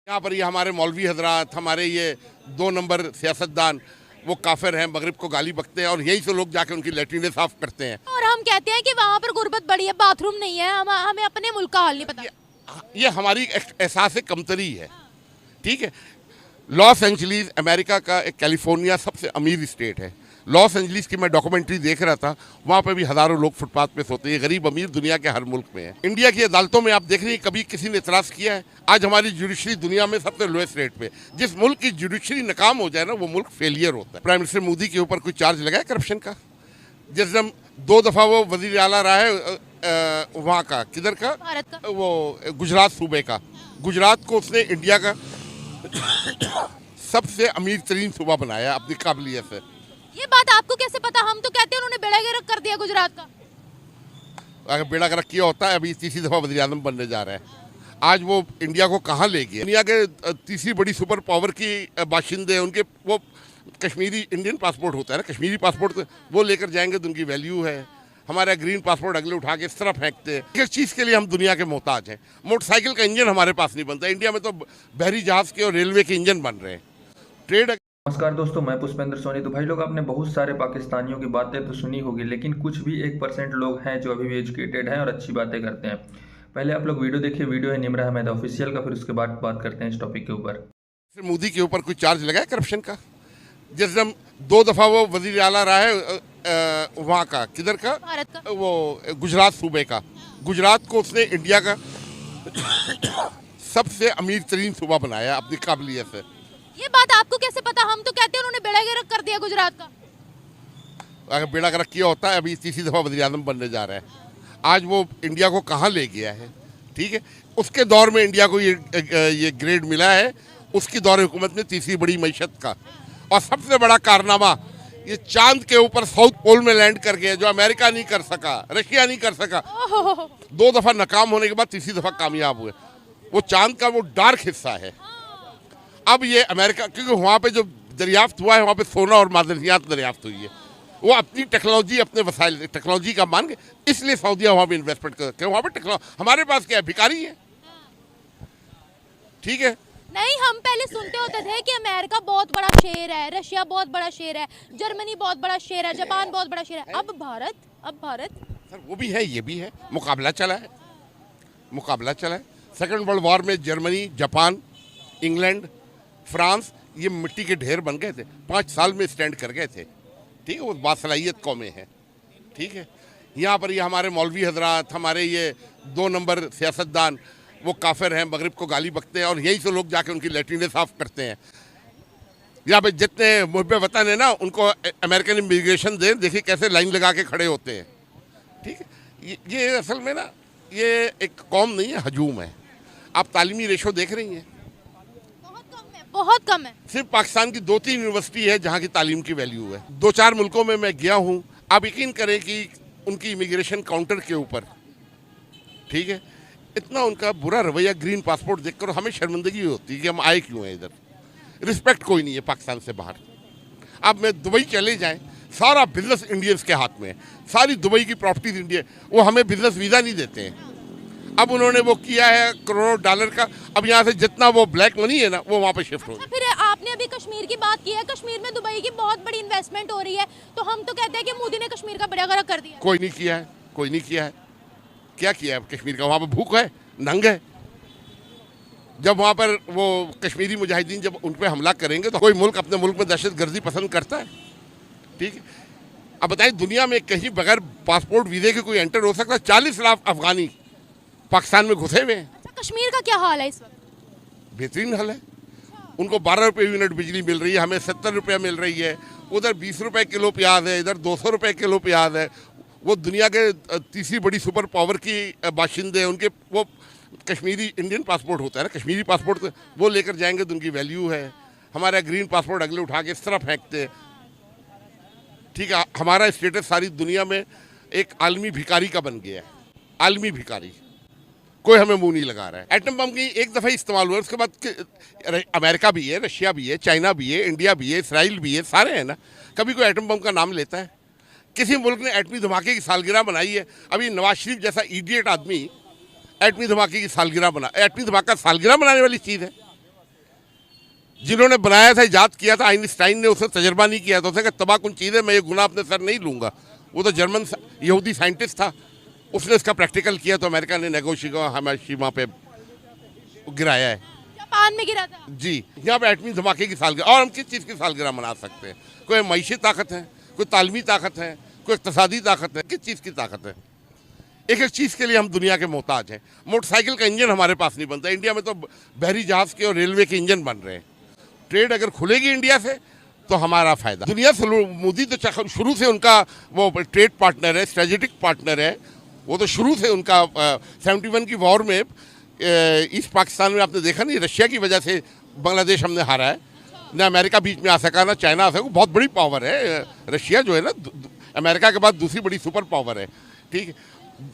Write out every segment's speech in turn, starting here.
यहाँ पर ये हमारे मौलवी हजरात, हमारे ये 2 नंबर सियासतदान, वो काफिर हैं, मगरिब को गाली बकते हैं और यही से लोग जाके उनकी लैट्रिनें साफ करते हैं। और हम कहते हैं कि वहाँ पर गुर्बत बड़ी है, बाथरूम नहीं है, हमें अपने मुल्क का हाल नहीं पता। ये हमारी एहसास कमतरी है। ठीक है, लॉस एंजलिस अमेरिका का एक कैलिफोर्निया सबसे अमीर स्टेट है। लॉस एंजलिस की मैं डॉक्यूमेंट्री देख रहा था, वहाँ पे भी हज़ारों लोग फुटपाथ पे सोते हैं। गरीब अमीर दुनिया के हर मुल्क में है। इंडिया की अदालतों में आप देख रहे हैं, कभी किसी ने इतराज़ किया है? आज हमारी जुडिशरी दुनिया में सबसे लोएस्ट रेट पे। जिस मुल्क की जुडिशरी नाकाम हो जाए ना, वो मुल्क फेलियर होता है। प्राइम मिनिस्टर मोदी के ऊपर कोई चार्ज लगा है करप्शन का? जिस दिन 2 दफ़ा वो वज़ीर आला रहा है वहाँ का, किधर का? भारत का। वो गुजरात सूबे का। गुजरात को उसने इंडिया का सबसे अमीर तरीन सूबा बनाया अपनी काबिलियत से। ये बात आपको कैसे पता? हम तो कहते हैं उन्होंने बेड़ा गर्क कर दिया गुजरात का। अगर बेड़ा गर्क किया होता है, अभी तीसरी दफ़ा वज़ीर आज़म बनने जा रहा है। आज वो इंडिया को कहाँ ले गया? दुनिया के तीसरी बड़ी सुपर पावर की बाशिंदे हैं, उनके वो कश्मीरी इंडियन पासपोर्ट होता है ना, कश्मीरी पासपोर्ट वो लेकर जाएंगे तो उनकी वैल्यू है। हमारा ग्रीन पासपोर्ट अगले उठा के इस तरह फेंकते हैं। किस चीज़ के लिए हम दुनिया के मोहताज हैं? मोटरसाइकिल का इंजन हमारे पास नहीं बनता। इंडिया में तो बहरी जहाज़ के और रेलवे के इंजन बन रहे हैं। ट्रेड। नमस्कार दोस्तों, मैं पुष्पेंद्र सोनी। तो भाई लोग, आपने बहुत सारे पाकिस्तानियों की बातें तो सुनी होगी, लेकिन कुछ भी 1% लोग हैं जो अभी भी एजुकेटेड हैं और अच्छी बातें करते हैं। पहले आप लोग वीडियो देखिए। वीडियो है निमरा अहमद ऑफिशियल का, फिर उसके बाद बात करते हैं इस टॉपिक के ऊपर। मोदी के ऊपर कोई चार्ज लगा है करप्शन का? जिस दिन 2 दफ़ा वो वज़ीर आला रहा है वहाँ का, किधर का? भारत का। वो गुजरात सूबे का। गुजरात को उसने इंडिया का सबसे अमीर तरीन सूबा बनाया अपनी काबिलियत से। ये बात आपको कैसे पता? हम तो कहते हैं उन्होंने बेड़ा गर्क कर दिया गुजरात का। अगर बेड़ा गर्क किया होता है, अभी तीसरी दफ़ा वज़ीर आज़म बनने जा रहा है। आज वो इंडिया को कहाँ ले गया है? ठीक है, उसके दौर में इंडिया को ये ग्रेड मिला है, उसकी दौर हुकूमत में तीसरी बड़ी मईशत का। और सबसे बड़ा कारनामा, ये चांद के ऊपर साउथ पोल में लैंड कर गया, जो अमेरिका नहीं कर सका, रशिया नहीं कर सका। 2 दफ़ा नाकाम होने के बाद तीसरी दफ़ा कामयाब हुए। वो चांद का वो डार्क हिस्सा है। अब ये अमेरिका, क्योंकि वहाँ पे जो दरियाफ्त हुआ है, वहाँ पे सोना और मादनियात दरियाफ्त हुई है। वो अपनी टेक्नोलॉजी, अपने वसाइल टेक्नोलॉजी का मान के, इसलिए सऊदीया वहाँ पे इन्वेस्टमेंट करते हैं। वहाँ पे टेक्नोलॉजी, हमारे पास क्या है? भिखारी है। ठीक है, नहीं, हम पहले सुनते होते थे कि अमेरिका बहुत बड़ा शेर है, रशिया बहुत बड़ा शेर है, जर्मनी बहुत बड़ा शेर है, जापान बहुत बड़ा शेर है। अब भारत सर वो भी है, ये भी है। मुकाबला चला है, मुकाबला चला है। सेकेंड वर्ल्ड वॉर में जर्मनी, जापान, इंग्लैंड, फ्रांस, ये मिट्टी के ढेर बन गए थे। 5 साल में स्टैंड कर गए थे। ठीक है, वो बासलाहियत कौमें हैं। ठीक है, यहाँ पर ये हमारे मौलवी हजरात, हमारे ये 2 नंबर सियासतदान, वो काफिर हैं, मगरिब को गाली बकते हैं और यही से लोग जाके उनकी लैट्रिनें साफ करते हैं। यहाँ पे जितने मुहब्बे वतन है ना, उनको अमेरिकन इमिग्रेशन दें, देखिए कैसे लाइन लगा के खड़े होते हैं। ठीक है, ये असल में ना, ये एक कौम नहीं है, हजूम है। आप तालीमी रेशो देख रही हैं, बहुत कम है। सिर्फ पाकिस्तान की 2-3 यूनिवर्सिटी है जहाँ की तालीम की वैल्यू है। 2-4 मुल्कों में मैं गया हूँ, आप यकीन करें कि उनकी इमिग्रेशन काउंटर के ऊपर, ठीक है, इतना उनका बुरा रवैया, ग्रीन पासपोर्ट देखकर हमें शर्मिंदगी होती है कि हम आए क्यों हैं इधर। रिस्पेक्ट कोई नहीं है पाकिस्तान से बाहर। अब मैं दुबई चले जाएं, सारा बिजनेस इंडियंस के हाथ में है, सारी दुबई की प्रॉपर्टीज इंडिया, वो हमें बिजनेस वीज़ा नहीं देते हैं। अब उन्होंने वो किया है करोड़ों डॉलर का। अब यहाँ से जितना वो ब्लैक मनी है ना, वो वहाँ पे शिफ्ट हो गया। फिर आपने अभी कश्मीर की बात की है, कश्मीर में दुबई की बहुत बड़ी इन्वेस्टमेंट हो रही है, तो हम तो कहते हैं कि मोदी ने कश्मीर का बेड़ा गर्क कर दिया। कोई नहीं किया है, कोई नहीं किया है। क्या किया है कश्मीर का? वहाँ पर भूख है, नंग है। जब वहाँ पर वो कश्मीरी मुजाहिदीन जब उन पर हमला करेंगे, तो कोई मुल्क अपने मुल्क में दहशत गर्दी पसंद करता है? ठीक है, अब बताइए, दुनिया में कहीं बगैर पासपोर्ट वीज़े के कोई एंटर हो सकता है? 40 लाख अफगानी पाकिस्तान में घुसे हुए हैं। अच्छा, कश्मीर का क्या हाल है इस वक्त? बेहतरीन हाल है। उनको 12 रुपये यूनिट बिजली मिल रही है, हमें 70 रुपये मिल रही है। उधर 20 रुपये किलो प्याज है, इधर 200 रुपये किलो प्याज है। वो दुनिया के तीसरी बड़ी सुपर पावर की बाशिंदे हैं, उनके वो कश्मीरी इंडियन पासपोर्ट होता है ना, कश्मीरी पासपोर्ट वो लेकर जाएंगे तो उनकी वैल्यू है। हमारा ग्रीन पासपोर्ट अगले उठा के इस तरह फेंकते हैं। ठीक है, हमारा स्टेटस सारी दुनिया में एक आलमी भिखारी का बन गया है, आलमी भिखारी। कोई हमें मुंह नहीं लगा रहा है। एटम बम की एक दफ़ा इस्तेमाल हुआ, उसके बाद अमेरिका भी है, रशिया भी है, चाइना भी है, इंडिया भी है, इसराइल भी है, सारे हैं ना। कभी कोई एटम बम का नाम लेता है? किसी मुल्क ने एटमी धमाके की सालगिरह बनाई है? अभी नवाज शरीफ जैसा इडियट आदमी एटमी धमाके की सालगिरह बना, एटमी धमाका सालगिरह बनाने वाली चीज़ है? जिन्होंने बनाया था, इजाद किया था, आइंस्टाइन ने उसे तजर्बा नहीं किया था, उसने कहा तबाहकुन चीज़ है, मैं ये गुनाह अपने सर नहीं लूँगा। वो तो जर्मन यहूदी साइंटिस्ट था, उसने इसका प्रैक्टिकल किया तो अमेरिका ने हिरोशिमा पे गिराया है। जापान में गिरा था जी, यहाँ पे एटमी धमाके की सालगिरह, और हम किस चीज़ की सालगिरह मना सकते हैं? कोई मईशी ताकत है, कोई तालमी ताकत है, कोई इक़्तिसादी ताकत है, किस चीज़ की ताकत है? एक एक चीज़ के लिए हम दुनिया के मोहताज हैं। मोटरसाइकिल का इंजन हमारे पास नहीं बनता, इंडिया में तो बहरी जहाज़ के और रेलवे के इंजन बन रहे हैं। ट्रेड अगर खुलेगी इंडिया से तो हमारा फ़ायदा। दुनिया से मोदी तो शुरू से उनका वो ट्रेड पार्टनर है, स्ट्रेटेजिक पार्टनर है। वो तो शुरू से उनका 71 की वॉर में ईस्ट पाकिस्तान में आपने देखा नहीं, रशिया की वजह से बांग्लादेश हमने हारा है। ना अमेरिका बीच में आ सका, ना चाइना आ सका। बहुत बड़ी पावर है रशिया, जो है ना अमेरिका के बाद दूसरी बड़ी सुपर पावर है। ठीक है,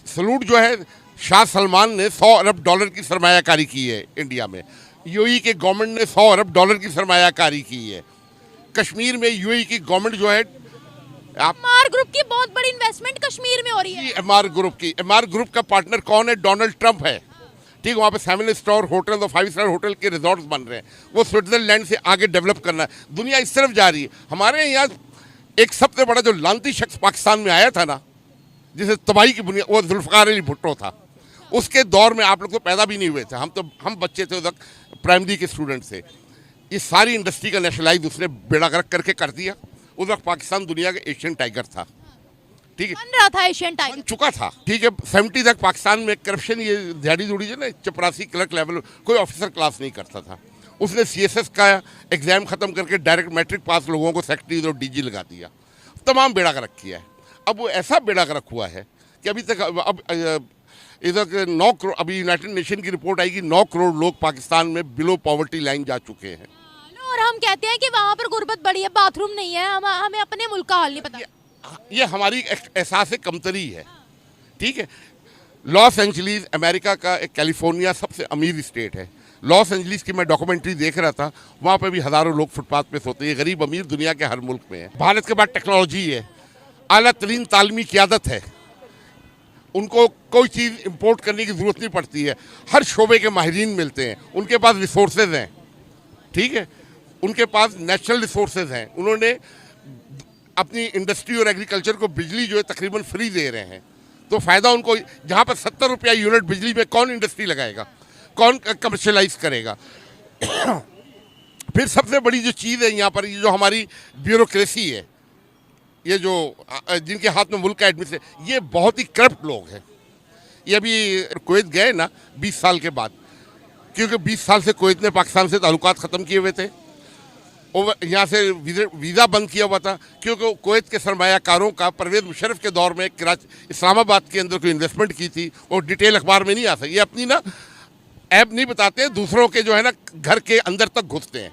सलूट जो है, शाह सलमान ने $100 अरब की सरमायाकारी की है इंडिया में। यूएई के गवर्नमेंट ने $100 अरब की सरमायाकारी की है। कश्मीर में यूएई की गवर्नमेंट जो है, एमआर ग्रुप की बहुत बड़ी इन्वेस्टमेंट कश्मीर में हो रही है। एमआर ग्रुप का पार्टनर कौन है? डोनाल्ड ट्रंप है। ठीक, वहाँ पे 7 स्टार होटल और 5 स्टार होटल के रिजॉर्ट्स बन रहे हैं। वो स्विट्जरलैंड से आगे डेवलप करना है। दुनिया इस तरफ जा रही है। हमारे यहाँ एक सबसे बड़ा जो लानती शख्स पाकिस्तान में आया था ना, जिसे तबाही की बुनियाद, वो जुल्फ़िकार अली भुट्टो था। उसके दौर में आप लोग तो पैदा भी नहीं हुए थे, हम बच्चे थे उस वक्त, प्राइमरी के स्टूडेंट थे। ये सारी इंडस्ट्री का नेशनलाइज उसने बेड़ा गर्क करके कर दिया। उस वक्त पाकिस्तान दुनिया का एशियन टाइगर था। ठीक है, बन रहा था एशियन टाइगर, बन चुका था। ठीक है, 70 तक पाकिस्तान में करप्शन, ये दिहाड़ी दूड़ी है ना, चपरासी क्लर्क लेवल, कोई ऑफिसर क्लास नहीं करता था। उसने CSS का एग्जाम खत्म करके डायरेक्ट मैट्रिक पास लोगों को सेक्रेटरी और DG लगा दिया। तमाम बेड़ा गर्क किया है। अब वो ऐसा बेड़ा गर्क हुआ है कि अभी तक अब इधर 9 करोड़, अभी यूनाइटेड नेशन की रिपोर्ट आएगी, 9 करोड़ लोग पाकिस्तान में बिलो पॉवर्टी लाइन जा चुके हैं। और हम कहते हैं कि वहाँ पर गुर्बत बड़ी है, बाथरूम नहीं है, हमें अपने मुल्क का हाल नहीं पता। ये हमारी एहसास कमतरी है। ठीक है, लॉस एंजलिस अमेरिका का एक, कैलिफोर्निया सबसे अमीर स्टेट है। लॉस एंजलिस की मैं डॉक्यूमेंट्री देख रहा था, वहाँ पे भी हज़ारों लोग फुटपाथ पे सोते हैं। गरीब अमीर दुनिया के हर मुल्क में है। भारत के बाद टेक्नोलॉजी है, आला तरीन तालीमी क़ियादत है। उनको कोई चीज़ इंपोर्ट करने की ज़रूरत नहीं पड़ती है। हर शोबे के माहिरीन मिलते हैं, उनके पास रिसोर्सेज हैं। ठीक है, उनके पास नेचुरल रिसोर्सेज हैं। उन्होंने अपनी इंडस्ट्री और एग्रीकल्चर को बिजली जो है तकरीबन फ्री दे रहे हैं। तो फ़ायदा उनको, जहाँ पर 70 रुपया यूनिट बिजली में कौन इंडस्ट्री लगाएगा, कौन कमर्शलाइज करेगा? फिर सबसे बड़ी जो चीज़ है यहाँ पर, ये जो हमारी ब्यूरोक्रेसी है, ये जो जिनके हाथ में मुल्क का एडमिनिस्ट्रेशन, ये बहुत ही करप्ट लोग हैं। ये अभी कुवैत गए ना 20 साल के बाद, क्योंकि 20 साल से कुवैत ने पाकिस्तान से ताल्लुकात ख़त्म किए हुए थे। यहाँ से वीज़ा बंद किया हुआ था, क्योंकि कुवैत के सरमायाकारों का परवेज़ मुशर्रफ के दौर में इस्लामाबाद के अंदर कोई इन्वेस्टमेंट की थी, और डिटेल अखबार में नहीं आ सकी। ये अपनी ना ऐप नहीं बताते, दूसरों के जो है ना घर के अंदर तक घुसते हैं।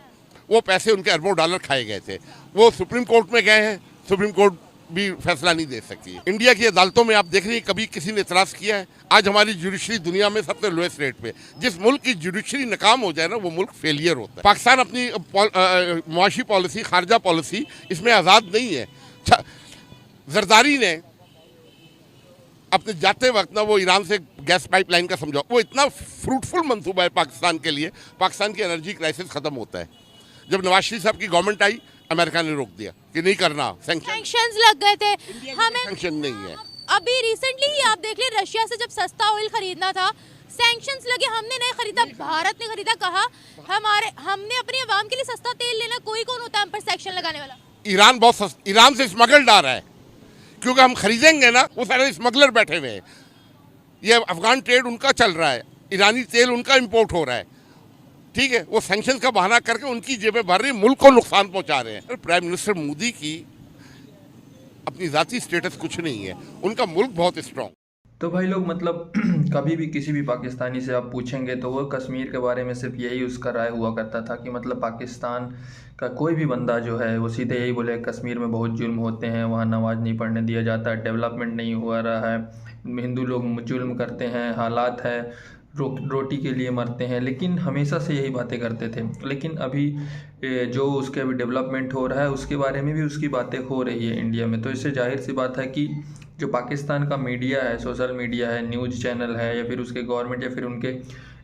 वो पैसे उनके अरबों डॉलर खाए गए थे। वो सुप्रीम कोर्ट में गए हैं, सुप्रीम कोर्ट भी फैसला नहीं दे सकी। इंडिया की अदालतों में आप देख रहे हैं, कभी किसी ने इतराज़ किया है? आज हमारी जुडिशरी दुनिया में सबसे लोएस्ट रेट पे। जिस मुल्क की जुडिशरी नाकाम हो जाए ना, वो मुल्क फेलियर होता है। पाकिस्तान अपनी मुआशी पॉलिसी, खारजा पॉलिसी, इसमें आज़ाद नहीं है। जरदारी ने अपने जाते वक्त ना, वो ईरान से गैस पाइपलाइन का समझौता, वो इतना फ्रूटफुल मंसूबा है पाकिस्तान के लिए। पाकिस्तान की एनर्जी क्राइसिस ख़त्म होता है। जब नवाज शरीफ साहब की गवर्नमेंट आई, अमेरिका ने रोक दिया कि नहीं करना, सैंक्शंस लग गए थे। हमें सैंक्शन नहीं है। अभी रिसेंटली ही आप देख लें, रशिया से जब सस्ता ऑयल खरीदना था, सैंक्शंस लगे, हमने नहीं खरीदा, भारत ने खरीदा। कहा हमने अपनी आवाम के लिए सस्ता तेल लेना, कोई कौन होता है हम पर सैंक्शन लगाने वाला? ईरान बहुत सस्ता, ईरान से स्मगल डाल रहा है, क्योंकि हम खरीदेंगे ना, वो सारे स्मगलर बैठे हुए हैं। ये अफगान ट्रेड उनका चल रहा है, ईरानी तेल उनका इम्पोर्ट हो रहा है। ठीक है, वो सैंक्शन का बहाना करके उनकी जेबें भर रही, मुल्क को नुकसान पहुंचा रहे हैं। प्राइम मिनिस्टर मोदी की अपनी ज़ाती स्टेटस कुछ नहीं है, उनका मुल्क बहुत स्ट्रॉन्ग। तो भाई लोग मतलब कभी भी किसी भी पाकिस्तानी से आप पूछेंगे तो वो कश्मीर के बारे में सिर्फ यही उसका राय हुआ करता था कि मतलब पाकिस्तान का कोई भी बंदा जो है वो सीधे यही बोले कश्मीर में बहुत जुल्म होते हैं, वहाँ नमाज नहीं पढ़ने दिया जाता, डेवलपमेंट नहीं हुआ रहा है, हिंदू लोग जुल्म करते हैं, हालात है, रोटी के लिए मरते हैं। लेकिन हमेशा से यही बातें करते थे। लेकिन अभी जो उसके अभी डेवलपमेंट हो रहा है उसके बारे में भी उसकी बातें हो रही है इंडिया में। तो इससे जाहिर सी बात है कि जो पाकिस्तान का मीडिया है, सोशल मीडिया है, न्यूज़ चैनल है, या फिर उसके गवर्नमेंट या फिर उनके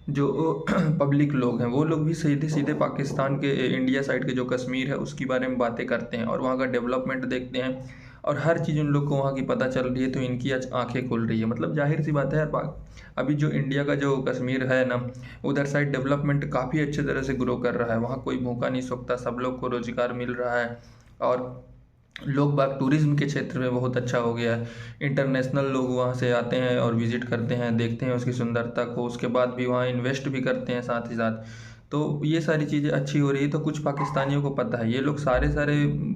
जो पब्लिक लोग हैं वो लोग भी सीधे सीधे पाकिस्तान के इंडिया साइड के जो कश्मीर है उसके बारे में बातें करते हैं और वहाँ का डेवलपमेंट देखते हैं और हर चीज़ उन लोग को वहाँ की पता चल रही है, तो इनकी आज आंखें खुल रही है। मतलब जाहिर सी बात है यार, अभी जो इंडिया का जो कश्मीर है ना, उधर साइड डेवलपमेंट काफ़ी अच्छे तरह से ग्रो कर रहा है। वहाँ कोई भूखा नहीं सोता, सब लोग को रोजगार मिल रहा है और लोग बाग टूरिज्म के क्षेत्र में बहुत अच्छा हो गया है। इंटरनेशनल लोग वहाँ से आते हैं और विज़िट करते हैं, देखते हैं उसकी सुंदरता को, उसके बाद भी वहाँ इन्वेस्ट भी करते हैं साथ ही साथ। तो ये सारी चीज़ें अच्छी हो रही है। तो कुछ पाकिस्तानियों को पता है, ये लोग सारे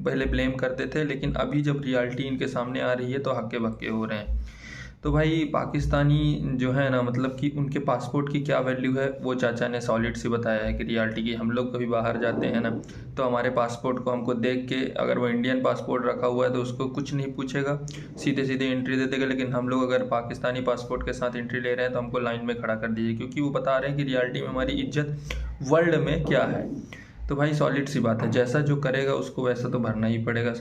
पहले ब्लेम करते थे, लेकिन अभी जब रियलिटी इनके सामने आ रही है तो हक्के बक्के हो रहे हैं। तो भाई पाकिस्तानी जो है ना, मतलब कि उनके पासपोर्ट की क्या वैल्यू है वो चाचा ने सॉलिड सी बताया है कि रियलिटी की। हम लोग कभी बाहर जाते हैं ना तो हमारे पासपोर्ट को हमको देख के, अगर वो इंडियन पासपोर्ट रखा हुआ है तो उसको कुछ नहीं पूछेगा, सीधे सीधे एंट्री दे देगा। लेकिन हम लोग अगर पाकिस्तानी पासपोर्ट के साथ एंट्री ले रहे हैं तो हमको लाइन में खड़ा कर दीजिए, क्योंकि वो बता रहे हैं कि रियलिटी में हमारी इज्जत वर्ल्ड में क्या है। तो भाई सॉलिड सी बात है, जैसा जो करेगा उसको वैसा तो भरना ही पड़ेगा।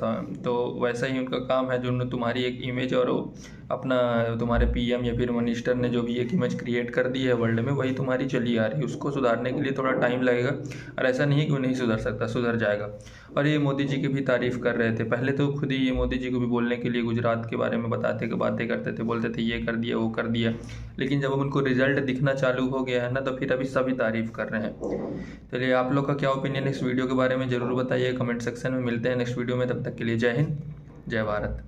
तो वैसा ही उनका काम है, जो उन्होंने तुम्हारी एक इमेज और अपना तुम्हारे पीएम या फिर मिनिस्टर ने जो भी एक इमेज क्रिएट कर दी है वर्ल्ड में, वही तुम्हारी चली आ रही है। उसको सुधारने के लिए थोड़ा टाइम लगेगा और ऐसा नहीं है कि वो नहीं सुधर सकता, सुधर जाएगा। और ये मोदी जी की भी तारीफ़ कर रहे थे, पहले तो खुद ही ये मोदी जी को भी बोलने के लिए गुजरात के बारे में बातें करते थे, बोलते थे ये कर दिया वो कर दिया। लेकिन जब उनको रिजल्ट दिखना चालू हो गया है ना, तो फिर अभी सभी तारीफ़ कर रहे हैं। चलिए आप लोग का क्या ओपिनियन है इस वीडियो के बारे में ज़रूर बताइए कमेंट सेक्शन में। मिलते हैं नेक्स्ट वीडियो में, तब तक के लिए जय हिंद, जय भारत।